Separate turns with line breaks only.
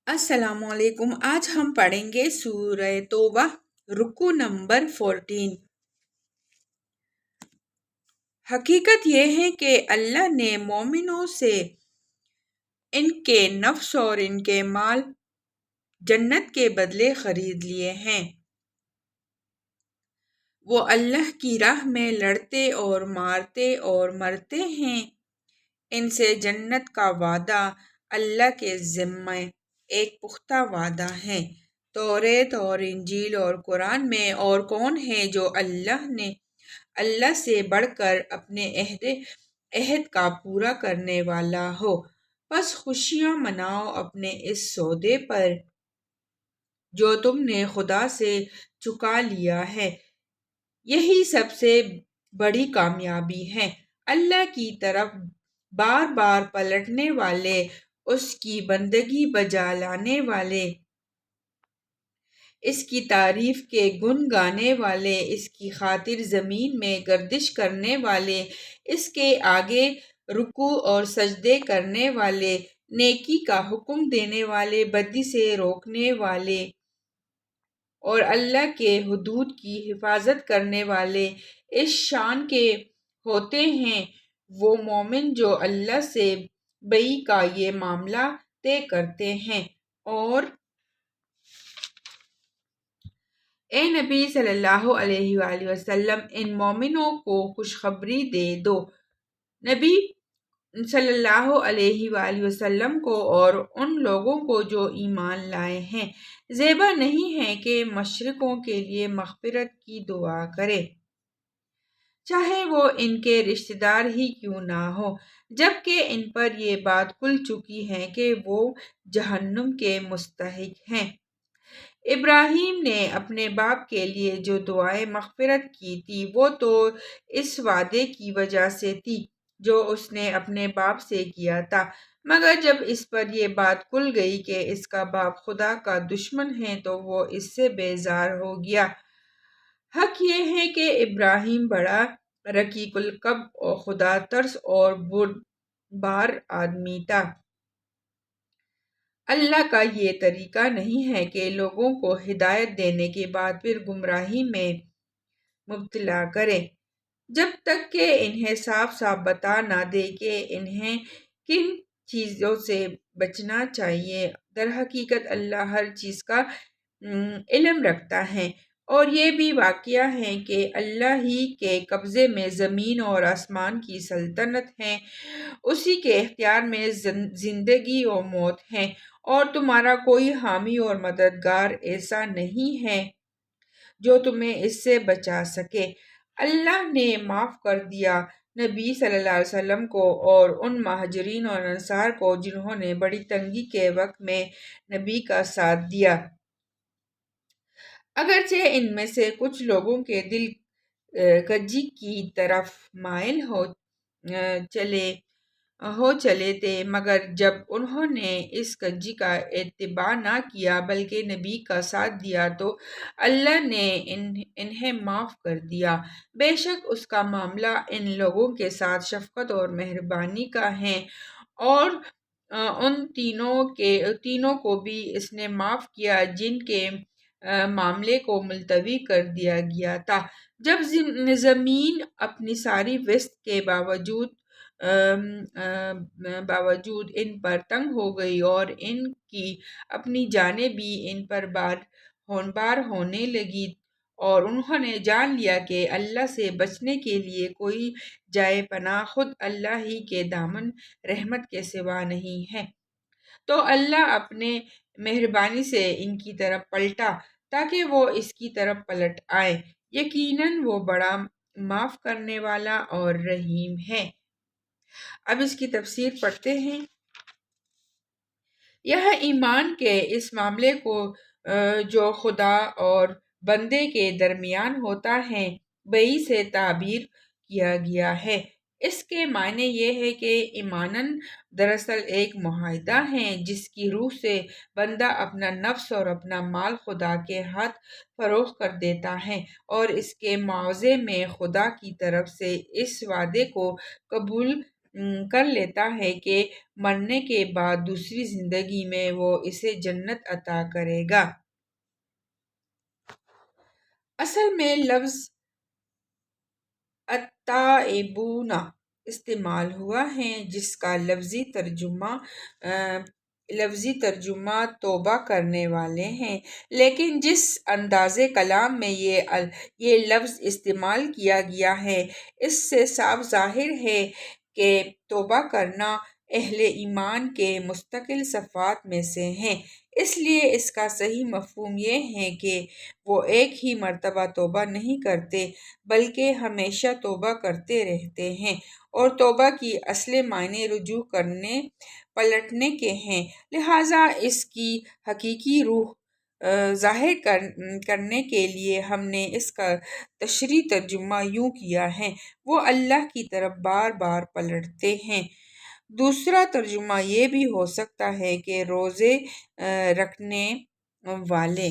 السلام علیکم۔ آج ہم پڑھیں گے سورہ توبہ رکو نمبر 14۔ حقیقت یہ ہے کہ اللہ نے مومنوں سے ان کے نفس اور ان کے مال جنت کے بدلے خرید لیے ہیں۔ وہ اللہ کی راہ میں لڑتے اور مارتے اور مرتے ہیں۔ ان سے جنت کا وعدہ اللہ کے ذمہ ایک پختہ وعدہ ہے۔ توریت اور انجیل اور قرآن میں اور کون ہے جو اللہ سے بڑھ کر اپنے عہد کا پورا کرنے والا ہو؟ بس خوشیاں مناؤ اپنے اس سودے پر جو تم نے خدا سے چکا لیا ہے، یہی سب سے بڑی کامیابی ہے۔ اللہ کی طرف بار بار پلٹنے والے، اس کی بندگی بجا لانے والے، اس کی تعریف کے گن گانے والے، اس کی خاطر زمین میں گردش کرنے والے، اس کے آگے رکوع اور سجدے کرنے والے، نیکی کا حکم دینے والے، بدی سے روکنے والے اور اللہ کے حدود کی حفاظت کرنے والے اس شان کے ہوتے ہیں وہ مومن جو اللہ سے بیع کا یہ معاملہ طے کرتے ہیں۔ اور اے نبی صلی اللہ علیہ وآلہ وسلم، ان مومنوں کو خوشخبری دے دو۔ نبی صلی اللہ علیہ وآلہ وسلم کو اور ان لوگوں کو جو ایمان لائے ہیں زیبا نہیں ہے کہ مشرکوں کے لیے مغفرت کی دعا کرے، چاہے وہ ان کے رشتہ دار ہی کیوں نہ ہو، جبکہ ان پر یہ بات کھل چکی ہے کہ وہ جہنم کے مستحق ہیں۔ ابراہیم نے اپنے باپ کے لیے جو دعائے مغفرت کی تھی وہ تو اس وعدے کی وجہ سے تھی جو اس نے اپنے باپ سے کیا تھا، مگر جب اس پر یہ بات کھل گئی کہ اس کا باپ خدا کا دشمن ہے تو وہ اس سے بیزار ہو گیا۔ حق یہ ہے کہ ابراہیم بڑا رقیق القلب اور خدا ترس اور بردبار آدمی تھا۔ اللہ کا یہ طریقہ نہیں ہے کہ لوگوں کو ہدایت دینے کے بعد پھر گمراہی میں مبتلا کرے، جب تک کہ انہیں صاف صاف بتا نہ دے کہ انہیں کن چیزوں سے بچنا چاہیے۔ در حقیقت اللہ ہر چیز کا علم رکھتا ہے، اور یہ بھی واقعہ ہے کہ اللہ ہی کے قبضے میں زمین اور آسمان کی سلطنت ہے، اسی کے اختیار میں زندگی و موت ہے، اور تمہارا کوئی حامی اور مددگار ایسا نہیں ہے جو تمہیں اس سے بچا سکے۔ اللہ نے معاف کر دیا نبی صلی اللہ علیہ وسلم کو اور ان مہاجرین اور انصار کو جنہوں نے بڑی تنگی کے وقت میں نبی کا ساتھ دیا، اگرچہ ان میں سے کچھ لوگوں کے دل کجی کی طرف مائل ہو چلے تھے، مگر جب انہوں نے اس کجی کا اتباع نہ کیا بلکہ نبی کا ساتھ دیا تو اللہ نے انہیں معاف کر دیا۔ بے شک اس کا معاملہ ان لوگوں کے ساتھ شفقت اور مہربانی کا ہے، اور ان تینوں کو بھی اس نے معاف کیا جن کے معاملے کو ملتوی کر دیا گیا تھا، جب زمین اپنی ساری وسعت کے باوجود ان پر تنگ ہو گئی اور ان کی اپنی جانیں بھی ان پر بار ہونے لگی، اور انہوں نے جان لیا کہ اللہ سے بچنے کے لیے کوئی جائے پناہ خود اللہ ہی کے دامن رحمت کے سوا نہیں ہے، تو اللہ اپنے مہربانی سے ان کی طرف پلٹا تاکہ وہ اس کی طرف پلٹ آئے۔ یقیناً وہ بڑا معاف کرنے والا اور رحیم ہے۔ اب اس کی تفسیر پڑھتے ہیں۔ یہ ایمان کے اس معاملے کو جو خدا اور بندے کے درمیان ہوتا ہے بیع سے تعبیر کیا گیا ہے۔ اس کے معنی یہ ہے کہ ایماناً دراصل ایک معاہدہ ہے جس کی روح سے بندہ اپنا نفس اور اپنا مال خدا کے ہاتھ فروخت کر دیتا ہے، اور اس کے معاوضے میں خدا کی طرف سے اس وعدے کو قبول کر لیتا ہے کہ مرنے کے بعد دوسری زندگی میں وہ اسے جنت عطا کرے گا۔ اصل میں لفظ التائبون استعمال ہوا ہے جس کا لفظی ترجمہ توبہ کرنے والے ہیں، لیکن جس انداز کلام میں یہ لفظ استعمال کیا گیا ہے اس سے صاف ظاہر ہے کہ توبہ کرنا اہل ایمان کے مستقل صفات میں سے ہے، اس لیے اس کا صحیح مفہوم یہ ہے کہ وہ ایک ہی مرتبہ توبہ نہیں کرتے بلکہ ہمیشہ توبہ کرتے رہتے ہیں، اور توبہ کی اصل معنی رجوع کرنے پلٹنے کے ہیں، لہٰذا اس کی حقیقی روح ظاہر کرنے کے لیے ہم نے اس کا تشریحی ترجمہ یوں کیا ہے، وہ اللہ کی طرف بار بار پلٹتے ہیں۔ دوسرا ترجمہ یہ بھی ہو سکتا ہے کہ روزے رکھنے والے